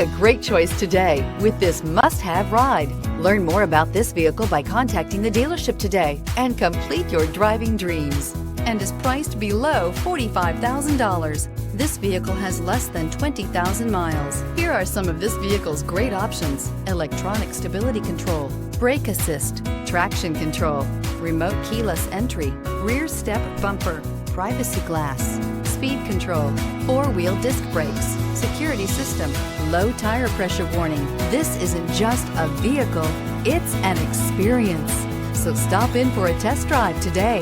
A great choice today with this must-have ride. Learn more about this vehicle by contacting the dealership today and complete your driving dreams, and is priced below $45,000. This vehicle has less than 20,000 miles. Here are some of this vehicle's great options: electronic stability control, brake assist, traction control, remote keyless entry, rear step bumper, privacy glass, speed control, four-wheel disc brakes, security system, low tire pressure warning. This isn't just a vehicle, it's an experience. So stop in for a test drive today.